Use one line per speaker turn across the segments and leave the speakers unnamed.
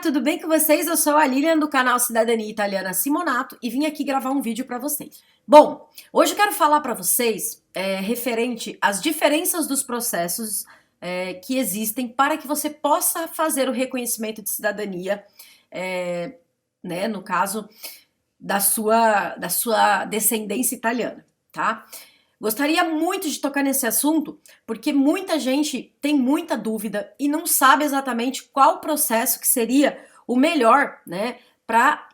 tudo bem com vocês? Eu sou a Lilian do canal Cidadania Italiana Simonato e vim aqui gravar um vídeo para vocês. Bom, hoje eu quero falar para vocês referente às diferenças dos processos que existem para que você possa fazer o reconhecimento de cidadania, né, no caso da sua descendência italiana, tá? Gostaria muito de tocar nesse assunto, porque muita gente tem muita dúvida e não sabe exatamente qual processo que seria o melhor, né, para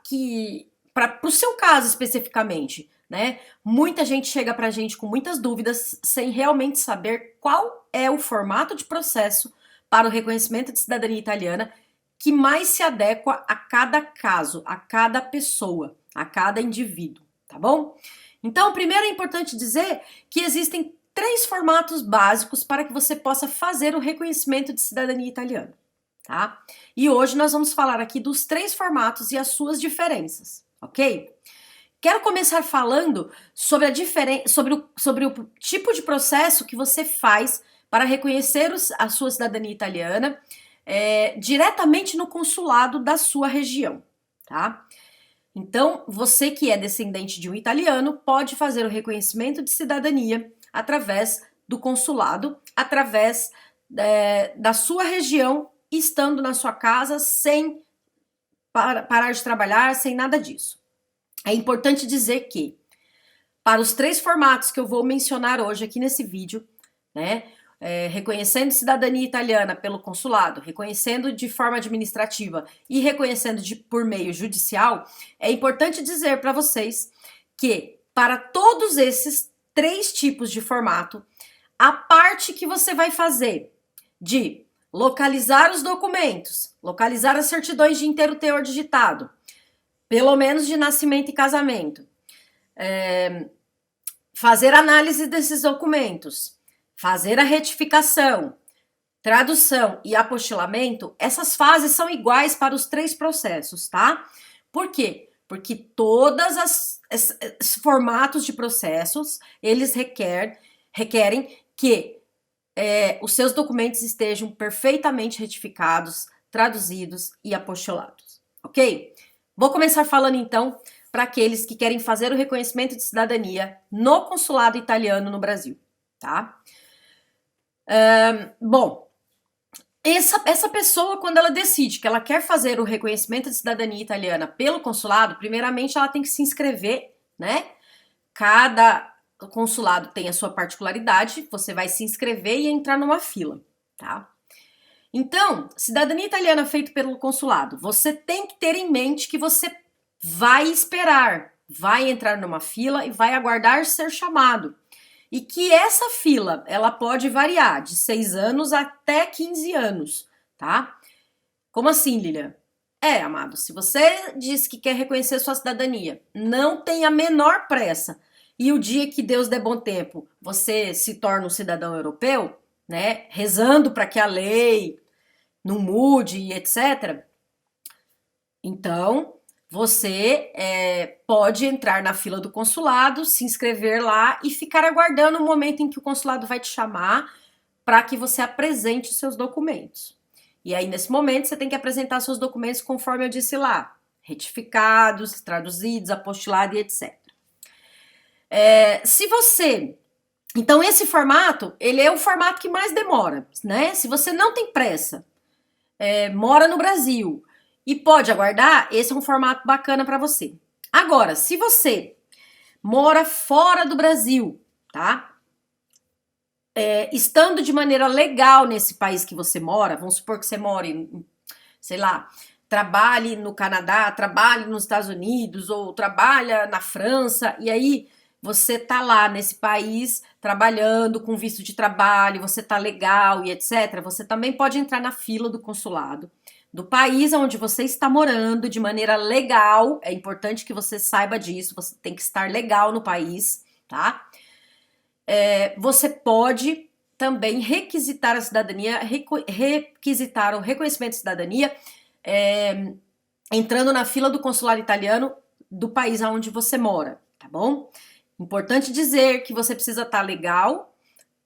o seu caso especificamente, né? Muita gente chega pra gente com muitas dúvidas sem realmente saber qual é o formato de processo para o reconhecimento de cidadania italiana que mais se adequa a cada caso, a cada pessoa, a cada indivíduo, tá bom? Então, primeiro é importante dizer que existem 3 formatos básicos para que você possa fazer o reconhecimento de cidadania italiana, tá? E hoje nós vamos falar aqui dos 3 formatos e as suas diferenças, ok? Quero começar falando sobre o tipo de processo que você faz para reconhecer a sua cidadania italiana diretamente no consulado da sua região, tá? Então, você que é descendente de um italiano pode fazer o reconhecimento de cidadania através do consulado, através da sua região, estando na sua casa, sem parar de trabalhar, sem nada disso. É importante dizer que, para os 3 formatos que eu vou mencionar hoje aqui nesse vídeo, né, reconhecendo cidadania italiana pelo consulado, reconhecendo de forma administrativa e reconhecendo por meio judicial, é importante dizer para vocês que para todos esses 3 tipos de formato, a parte que você vai fazer de localizar os documentos, localizar as certidões de inteiro teor digitado, pelo menos de nascimento e casamento, fazer análise desses documentos, fazer a retificação, tradução e apostilamento, essas fases são iguais para os 3 processos, tá? Por quê? Porque todos os formatos de processos, eles requerem que os seus documentos estejam perfeitamente retificados, traduzidos e apostolados, ok? Vou começar falando então para aqueles que querem fazer o reconhecimento de cidadania no consulado italiano no Brasil, tá? Bom, essa pessoa, quando ela decide que ela quer fazer o reconhecimento de cidadania italiana pelo consulado, primeiramente ela tem que se inscrever, né? Cada consulado tem a sua particularidade, você vai se inscrever e entrar numa fila, tá? Então, cidadania italiana feita pelo consulado, você tem que ter em mente que você vai esperar, vai entrar numa fila e vai aguardar ser chamado. E que essa fila, ela pode variar de 6 anos até 15 anos, tá? Como assim, Lilian? Amado, se você diz que quer reconhecer sua cidadania, não tem a menor pressa, e o dia que Deus der bom tempo, você se torna um cidadão europeu, né, rezando para que a lei não mude e etc., então você pode entrar na fila do consulado, se inscrever lá e ficar aguardando o momento em que o consulado vai te chamar para que você apresente os seus documentos. E aí, nesse momento, você tem que apresentar seus documentos conforme eu disse lá, retificados, traduzidos, apostilados e etc. Então, esse formato, ele é o formato que mais demora, né? Se você não tem pressa, mora no Brasil e pode aguardar, esse é um formato bacana para você. Agora, se você mora fora do Brasil, tá? Estando de maneira legal nesse país que você mora, vamos supor que você mora sei lá, trabalhe no Canadá, trabalhe nos Estados Unidos ou trabalha na França, e aí você tá lá nesse país trabalhando com visto de trabalho, você tá legal e etc., você também pode entrar na fila do consulado do país onde você está morando de maneira legal. É importante que você saiba disso, você tem que estar legal no país, tá? Você pode também requisitar a cidadania, requisitar o reconhecimento de cidadania, entrando na fila do consulado italiano do país onde você mora, tá bom? Importante dizer que você precisa estar legal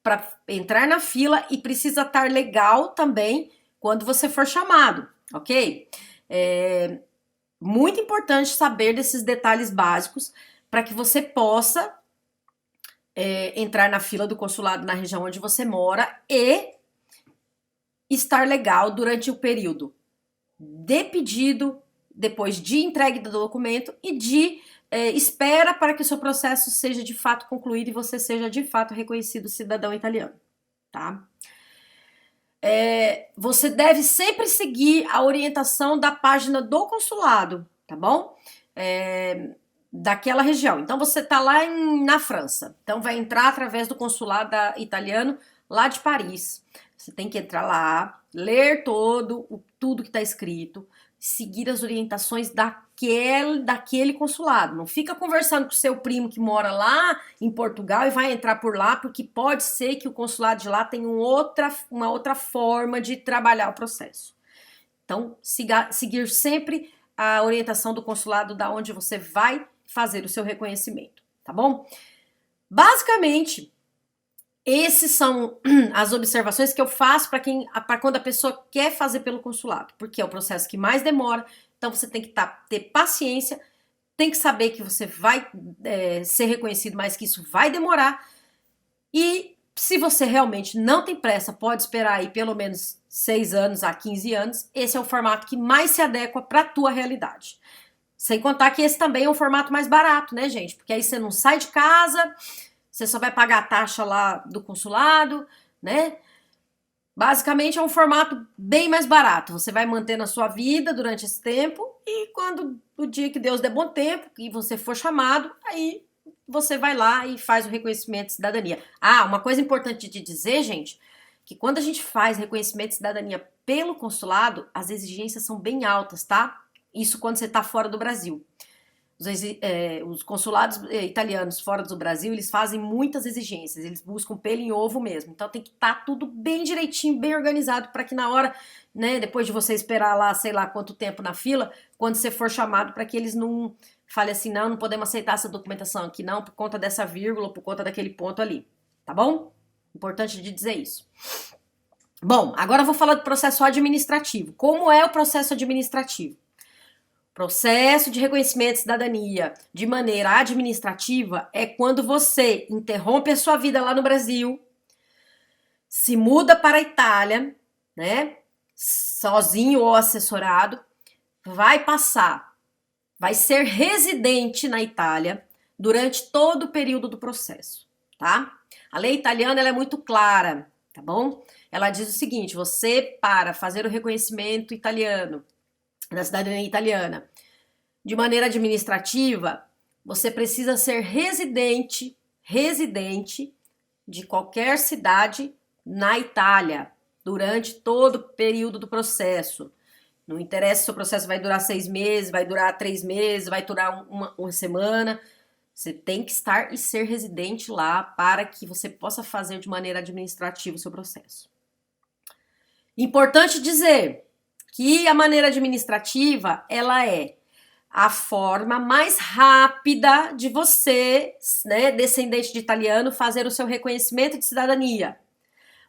para entrar na fila e precisa estar legal também quando você for chamado, ok? É muito importante saber desses detalhes básicos para que você possa entrar na fila do consulado na região onde você mora e estar legal durante o período de pedido, depois de entregue do documento e de espera para que o seu processo seja de fato concluído e você seja de fato reconhecido cidadão italiano, tá? Você deve sempre seguir a orientação da página do consulado, tá bom? Daquela região. Então você tá lá na França, então vai entrar através do consulado italiano lá de Paris. Você tem que entrar lá, ler tudo que tá escrito, seguir as orientações daquele consulado. Não fica conversando com o seu primo que mora lá em Portugal e vai entrar por lá, porque pode ser que o consulado de lá tenha uma outra forma de trabalhar o processo. Então, seguir sempre a orientação do consulado da onde você vai fazer o seu reconhecimento, tá bom? Basicamente, esses são as observações que eu faço para quando a pessoa quer fazer pelo consulado, porque é o processo que mais demora, então você tem que ter paciência, tem que saber que você vai ser reconhecido, mas que isso vai demorar, e se você realmente não tem pressa, pode esperar aí pelo menos 6 anos a 15 anos, esse é o formato que mais se adequa para a tua realidade. Sem contar que esse também é um formato mais barato, né, gente? Porque aí você não sai de casa, você só vai pagar a taxa lá do consulado, né? Basicamente é um formato bem mais barato. Você vai mantendo a sua vida durante esse tempo e quando o dia que Deus der bom tempo e você for chamado, aí você vai lá e faz o reconhecimento de cidadania. Ah, uma coisa importante de dizer, gente, que quando a gente faz reconhecimento de cidadania pelo consulado, as exigências são bem altas, tá? Isso quando você está fora do Brasil. Os consulados italianos fora do Brasil, eles fazem muitas exigências, eles buscam pelo em ovo mesmo. Então tem que estar tudo bem direitinho, bem organizado, para que na hora, né, depois de você esperar lá, sei lá quanto tempo na fila, quando você for chamado, para que eles não falem assim, não podemos aceitar essa documentação aqui não, por conta dessa vírgula, ou por conta daquele ponto ali, tá bom? Importante de dizer isso. Bom, agora eu vou falar do processo administrativo. Como é o processo administrativo? Processo de reconhecimento de cidadania de maneira administrativa é quando você interrompe a sua vida lá no Brasil, se muda para a Itália, né, sozinho ou assessorado, vai ser residente na Itália durante todo o período do processo, tá? A lei italiana ela é muito clara, tá bom? Ela diz o seguinte, você para fazer o reconhecimento italiano da cidadania italiana de maneira administrativa, você precisa ser residente de qualquer cidade na Itália durante todo o período do processo. Não interessa se o processo vai durar 6 meses, vai durar 3 meses, vai durar uma semana. Você tem que estar e ser residente lá para que você possa fazer de maneira administrativa o seu processo. Importante dizer que a maneira administrativa, ela é a forma mais rápida de você, né, descendente de italiano, fazer o seu reconhecimento de cidadania.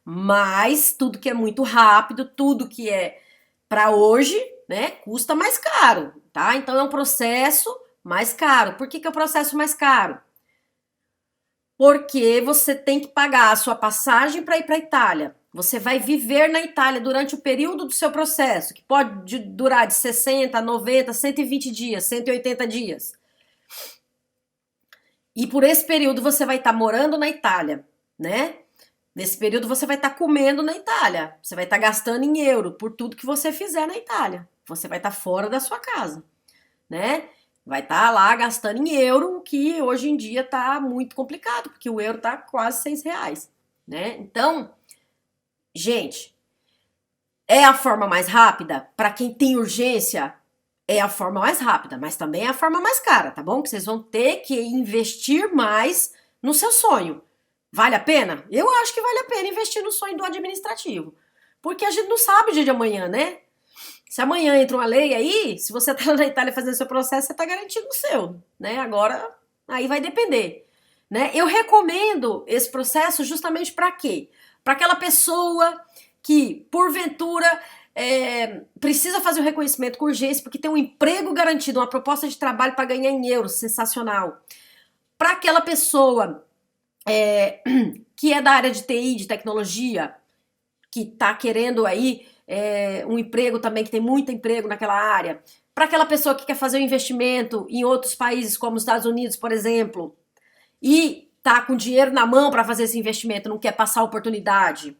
Mas tudo que é muito rápido, tudo que é para hoje, né, custa mais caro, tá? Então é um processo mais caro. Por que é o processo mais caro? Porque você tem que pagar a sua passagem para ir para a Itália. Você vai viver na Itália durante o período do seu processo, que pode durar de 60, 90, 120 dias, 180 dias. E por esse período você vai estar morando na Itália, né? Nesse período você vai estar comendo na Itália. Você vai estar gastando em euro por tudo que você fizer na Itália. Você vai estar fora da sua casa, né? Vai estar lá gastando em euro, o que hoje em dia está muito complicado, porque o euro está quase R$6, né? Então, gente, é a forma mais rápida? Para quem tem urgência, é a forma mais rápida, mas também é a forma mais cara, tá bom? Que vocês vão ter que investir mais no seu sonho. Vale a pena? Eu acho que vale a pena investir no sonho do administrativo. Porque a gente não sabe o dia de amanhã, né? Se amanhã entra uma lei aí, se você tá na Itália fazendo seu processo, você tá garantindo o seu, né? Agora, aí vai depender, né? Eu recomendo esse processo justamente para quê? Para aquela pessoa que, porventura, precisa fazer o reconhecimento com urgência porque tem um emprego garantido, uma proposta de trabalho para ganhar em euros, sensacional. Para aquela pessoa que é da área de TI, de tecnologia, que está querendo aí um emprego também, que tem muito emprego naquela área. Para aquela pessoa que quer fazer um investimento em outros países, como os Estados Unidos, por exemplo, e tá com dinheiro na mão para fazer esse investimento, não quer passar a oportunidade,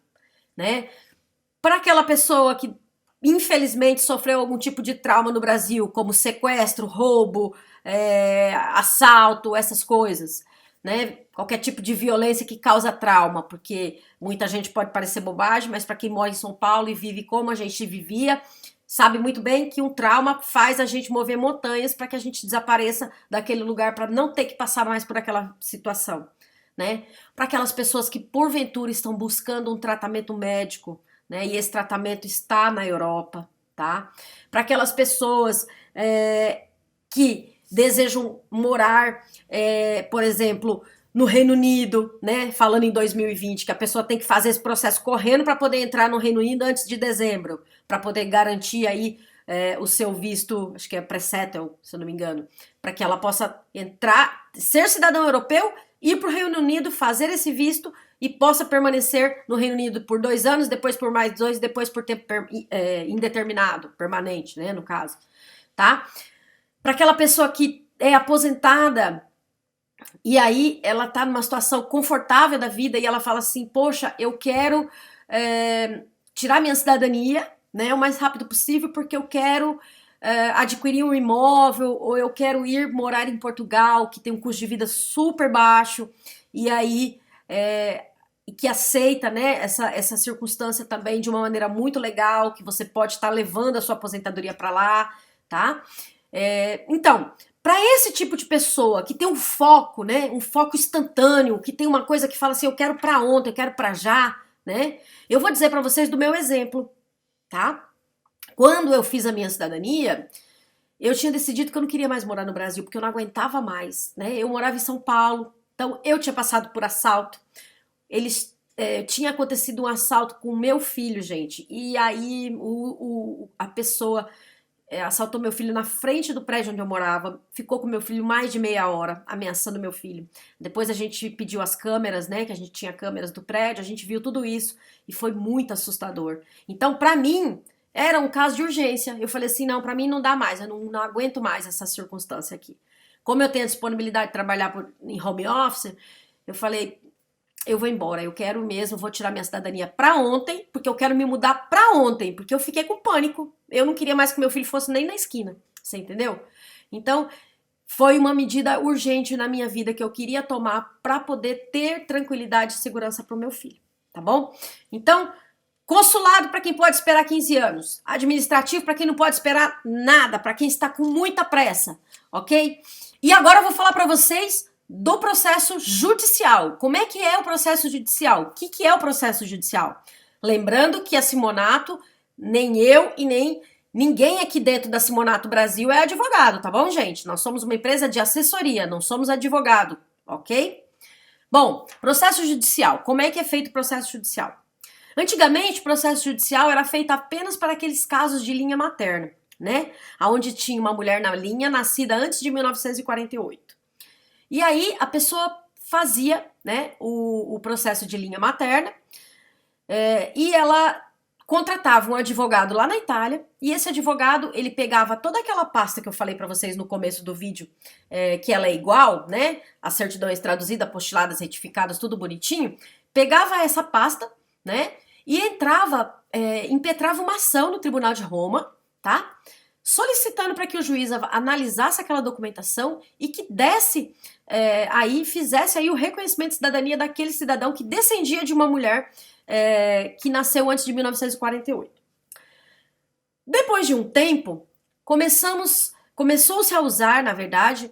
né? Para aquela pessoa que infelizmente sofreu algum tipo de trauma no Brasil, como sequestro, roubo, assalto, essas coisas, né? Qualquer tipo de violência que causa trauma, porque muita gente pode parecer bobagem, mas para quem mora em São Paulo e vive como a gente vivia, sabe muito bem que um trauma faz a gente mover montanhas para que a gente desapareça daquele lugar, para não ter que passar mais por aquela situação, né? Para aquelas pessoas que porventura estão buscando um tratamento médico, né? E esse tratamento está na Europa, tá? Para aquelas pessoas que desejam morar, por exemplo, no Reino Unido, né? Falando em 2020, que a pessoa tem que fazer esse processo correndo para poder entrar no Reino Unido antes de dezembro, para poder garantir aí o seu visto, acho que é pré-settle, se eu não me engano, para que ela possa entrar, ser cidadão europeu, ir para o Reino Unido, fazer esse visto e possa permanecer no Reino Unido por 2 anos, depois por mais 2, depois por tempo indeterminado, permanente, né, no caso, tá? Para aquela pessoa que é aposentada e aí ela tá numa situação confortável da vida e ela fala assim, poxa, eu quero tirar minha cidadania, né, o mais rápido possível, porque eu quero adquirir um imóvel, ou eu quero ir morar em Portugal, que tem um custo de vida super baixo, e aí que aceita, né, essa circunstância também de uma maneira muito legal, que você pode estar levando a sua aposentadoria para lá, tá? Então, para esse tipo de pessoa que tem um foco, né, um foco instantâneo, que tem uma coisa que fala assim, eu quero para ontem, eu quero para já, né? Eu vou dizer para vocês do meu exemplo, tá? Quando eu fiz a minha cidadania, eu tinha decidido que eu não queria mais morar no Brasil, porque eu não aguentava mais, né? Eu morava em São Paulo, então eu tinha passado por assalto. Tinha acontecido um assalto com o meu filho, gente, e aí a pessoa assaltou meu filho na frente do prédio onde eu morava, ficou com meu filho mais de meia hora, ameaçando meu filho. Depois a gente pediu as câmeras, né, que a gente tinha câmeras do prédio, a gente viu tudo isso e foi muito assustador. Então, pra mim, era um caso de urgência. Eu falei assim, não, pra mim não dá mais, eu não aguento mais essa circunstância aqui. Como eu tenho a disponibilidade de trabalhar em home office, eu falei, eu vou embora, eu quero mesmo, vou tirar minha cidadania pra ontem, porque eu quero me mudar pra ontem, porque eu fiquei com pânico. Eu não queria mais que meu filho fosse nem na esquina, você entendeu? Então, foi uma medida urgente na minha vida que eu queria tomar pra poder ter tranquilidade e segurança pro meu filho, tá bom? Então, consulado para quem pode esperar 15 anos, administrativo para quem não pode esperar nada, para quem está com muita pressa, ok? E agora eu vou falar para vocês do processo judicial. Como é que é o processo judicial? O que é o processo judicial? Lembrando que a Simonato, nem eu e nem ninguém aqui dentro da Simonato Brasil é advogado, tá bom, gente? Nós somos uma empresa de assessoria, não somos advogado, ok? Bom, processo judicial. Como é que é feito o processo judicial? Antigamente, o processo judicial era feito apenas para aqueles casos de linha materna, né? Onde tinha uma mulher na linha nascida antes de 1948. E aí a pessoa fazia, né, o processo de linha materna e ela contratava um advogado lá na Itália e esse advogado, ele pegava toda aquela pasta que eu falei para vocês no começo do vídeo, que ela é igual, né, as certidões traduzidas, apostiladas, retificadas, tudo bonitinho, pegava essa pasta, né, e impetrava uma ação no Tribunal de Roma, tá, solicitando para que o juiz analisasse aquela documentação e que fizesse aí o reconhecimento de cidadania daquele cidadão que descendia de uma mulher que nasceu antes de 1948. Depois de um tempo, começou-se a usar, na verdade,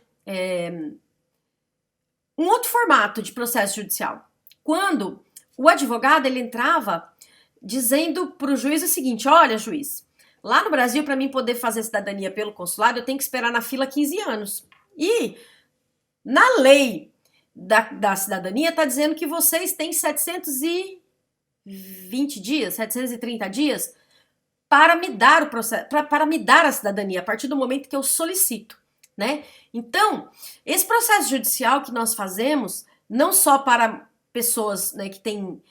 um outro formato de processo judicial. Quando o advogado ele entrava dizendo para o juiz o seguinte, olha, juiz, lá no Brasil, para mim poder fazer cidadania pelo consulado, eu tenho que esperar na fila 15 anos. E na lei da cidadania está dizendo que vocês têm 720 dias, 730 dias para me dar o processo, para me dar a cidadania a partir do momento que eu solicito, né? Então, esse processo judicial que nós fazemos, não só para pessoas, né, que têm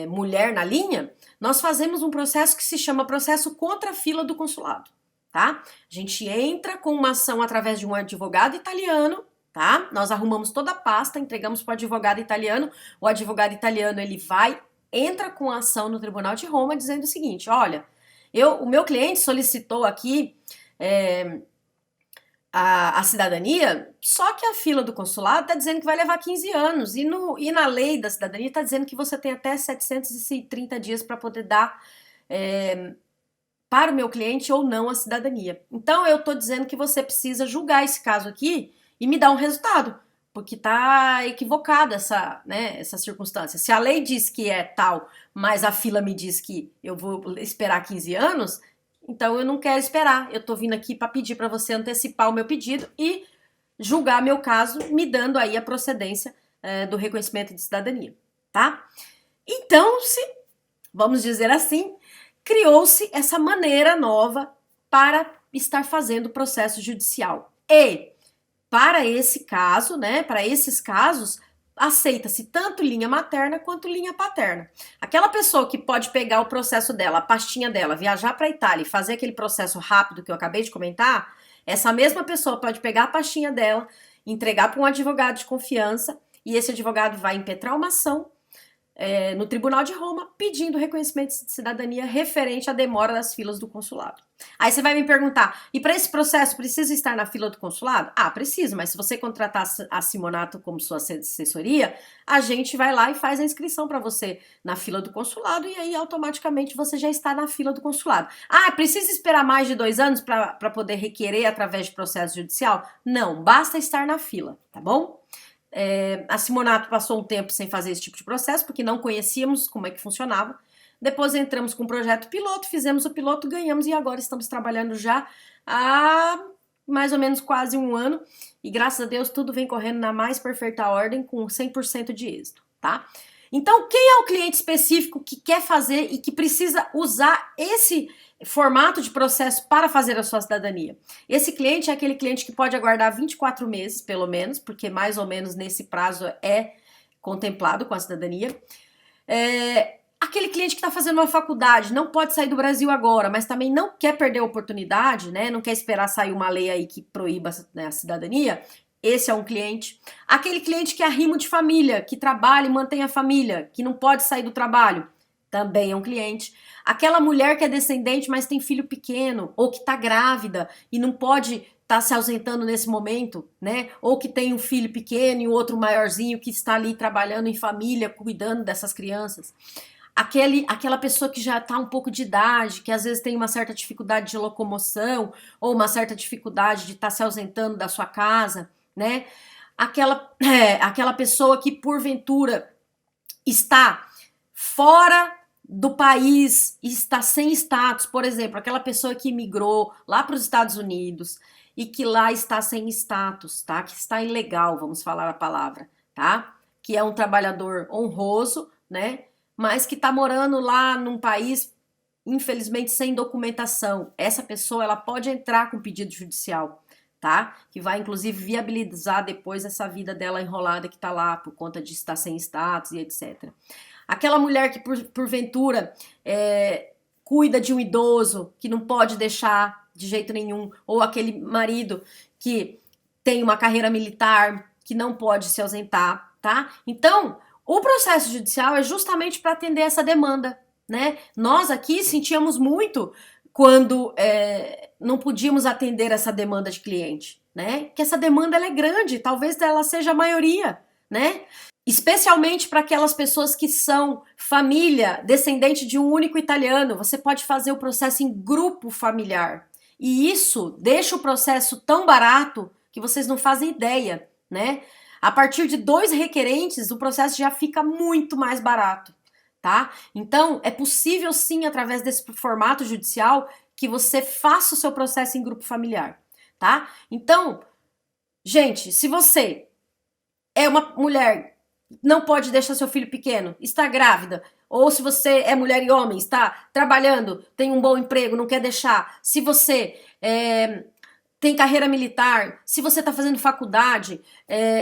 mulher na linha, nós fazemos um processo que se chama processo contra a fila do consulado, tá? A gente entra com uma ação através de um advogado italiano, tá? Nós arrumamos toda a pasta, entregamos para o advogado italiano, o advogado italiano ele entra com a ação no Tribunal de Roma dizendo o seguinte, olha, o meu cliente solicitou aqui a cidadania, só que a fila do consulado está dizendo que vai levar 15 anos, e na lei da cidadania está dizendo que você tem até 730 dias para poder dar para o meu cliente ou não a cidadania. Então eu estou dizendo que você precisa julgar esse caso aqui e me dar um resultado, porque está equivocada essa circunstância. Se a lei diz que é tal, mas a fila me diz que eu vou esperar 15 anos, então eu não quero esperar. Eu tô vindo aqui para pedir para você antecipar o meu pedido e julgar meu caso, me dando aí a procedência do reconhecimento de cidadania, tá? Então, vamos dizer assim, criou-se essa maneira nova para estar fazendo o processo judicial. E para esse caso, né, para esses casos, aceita-se tanto linha materna quanto linha paterna. Aquela pessoa que pode pegar o processo dela, a pastinha dela, viajar para a Itália e fazer aquele processo rápido que eu acabei de comentar, essa mesma pessoa pode pegar a pastinha dela, entregar para um advogado de confiança e esse advogado vai impetrar uma ação no Tribunal de Roma pedindo reconhecimento de cidadania referente à demora das filas do consulado. Aí você vai me perguntar, e para esse processo precisa estar na fila do consulado? Ah, precisa, mas se você contratar a Simonato como sua assessoria, a gente vai lá e faz a inscrição para você na fila do consulado e aí automaticamente você já está na fila do consulado. Ah, precisa esperar mais de 2 anos para poder requerer através de processo judicial? Não, basta estar na fila, tá bom? A Simonato passou um tempo sem fazer esse tipo de processo, porque não conhecíamos como é que funcionava. Depois entramos com um projeto piloto, fizemos o piloto, ganhamos e agora estamos trabalhando já há mais ou menos quase 1 ano. E graças a Deus tudo vem correndo na mais perfeita ordem, com 100% de êxito, tá? Então, quem é o cliente específico que quer fazer e que precisa usar esse formato de processo para fazer a sua cidadania? Esse cliente é aquele cliente que pode aguardar 24 meses, pelo menos, porque mais ou menos nesse prazo é contemplado com a cidadania. Aquele cliente que está fazendo uma faculdade, não pode sair do Brasil agora, mas também não quer perder a oportunidade, né? Não quer esperar sair uma lei aí que proíba, né, a cidadania. Esse é um cliente. Aquele cliente que é arrimo de família, que trabalha e mantém a família, que não pode sair do trabalho, também é um cliente. Aquela mulher que é descendente, mas tem filho pequeno, ou que está grávida e não pode estar se ausentando nesse momento, né? Ou que tem um filho pequeno e o outro maiorzinho que está ali trabalhando em família, cuidando dessas crianças. Aquela pessoa que já está um pouco de idade, que às vezes tem uma certa dificuldade de locomoção, ou uma certa dificuldade de estar se ausentando da sua casa, né? Aquela pessoa que porventura está fora do país e está sem status, por exemplo, aquela pessoa que migrou lá para os Estados Unidos e que lá está sem status, tá? Que está ilegal, vamos falar a palavra, tá? Que é um trabalhador honroso, né? Mas que está morando lá num país, infelizmente, sem documentação. Essa pessoa, ela pode entrar com pedido judicial, tá? Que vai, inclusive, viabilizar depois essa vida dela enrolada que tá lá por conta de estar sem status e etc. Aquela mulher que, porventura, cuida de um idoso, que não pode deixar de jeito nenhum, ou aquele marido que tem uma carreira militar, que não pode se ausentar, tá? Então, o processo judicial é justamente para atender essa demanda, né? Nós aqui sentíamos muito quando não podíamos atender essa demanda de cliente, né? Que essa demanda ela é grande, talvez ela seja a maioria, né? Especialmente para aquelas pessoas que são família, descendente de um único italiano, você pode fazer o processo em grupo familiar. E isso deixa o processo tão barato que vocês não fazem ideia, né? A partir de 2 requerentes, o processo já fica muito mais barato, tá? Então, é possível sim, através desse formato judicial, que você faça o seu processo em grupo familiar, tá? Então, gente, se você é uma mulher, não pode deixar seu filho pequeno, está grávida, ou se você é mulher e homem, está trabalhando, tem um bom emprego, não quer deixar, se você tem carreira militar, se você está fazendo faculdade,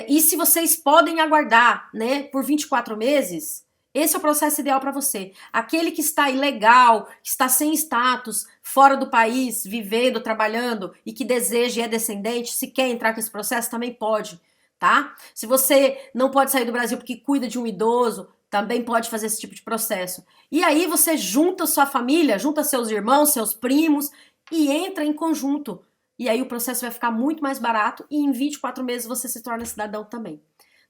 e se vocês podem aguardar, né, por 24 meses, esse é o processo ideal para você. Aquele que está ilegal, que está sem status, fora do país, vivendo, trabalhando, e que deseja e é descendente, se quer entrar com esse processo, também pode, tá? Se você não pode sair do Brasil porque cuida de um idoso, também pode fazer esse tipo de processo. E aí você junta sua família, junta seus irmãos, seus primos, e entra em conjunto. E aí o processo vai ficar muito mais barato e em 24 meses você se torna cidadão também,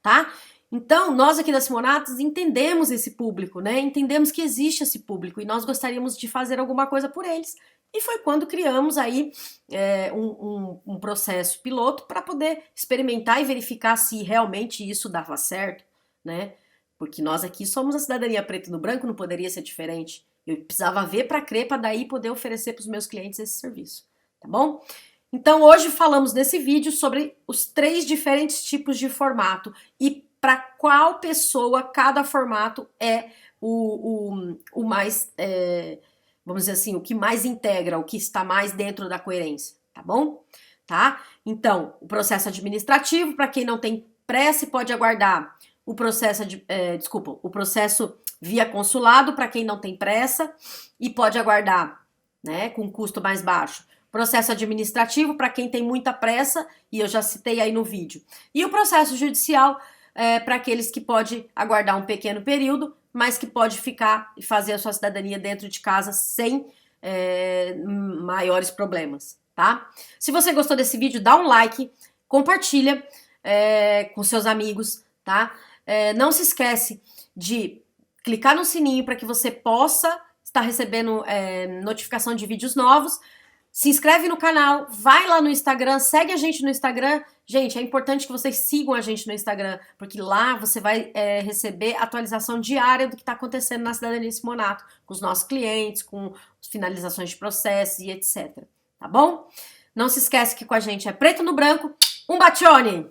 tá? Então, nós aqui da Simonatos entendemos esse público, né? Entendemos que existe esse público e nós gostaríamos de fazer alguma coisa por eles. E foi quando criamos aí um processo piloto para poder experimentar e verificar se realmente isso dava certo, né? Porque nós aqui somos a cidadania preto no branco, não poderia ser diferente. Eu precisava ver para crer, para daí poder oferecer para os meus clientes esse serviço, tá bom? Então, hoje falamos nesse vídeo sobre os 3 diferentes tipos de formato e para qual pessoa cada formato é o mais, vamos dizer assim, o que mais integra, o que está mais dentro da coerência, tá bom? Tá? Então, o processo administrativo, para quem não tem pressa e pode aguardar, o processo, o processo via consulado, para quem não tem pressa e pode aguardar, né, com custo mais baixo. Processo administrativo, para quem tem muita pressa, e eu já citei aí no vídeo. E o processo judicial, para aqueles que pode aguardar um pequeno período, mas que pode ficar e fazer a sua cidadania dentro de casa sem maiores problemas, tá? Se você gostou desse vídeo, dá um like, compartilha com seus amigos, tá? Não se esquece de clicar no sininho para que você possa estar recebendo notificação de vídeos novos. Se inscreve no canal, vai lá no Instagram, segue a gente no Instagram. Gente, é importante que vocês sigam a gente no Instagram, porque lá você vai receber atualização diária do que está acontecendo na Cidadania Simonato, com os nossos clientes, com finalizações de processos e etc. Tá bom? Não se esquece que com a gente é preto no branco. Um batione!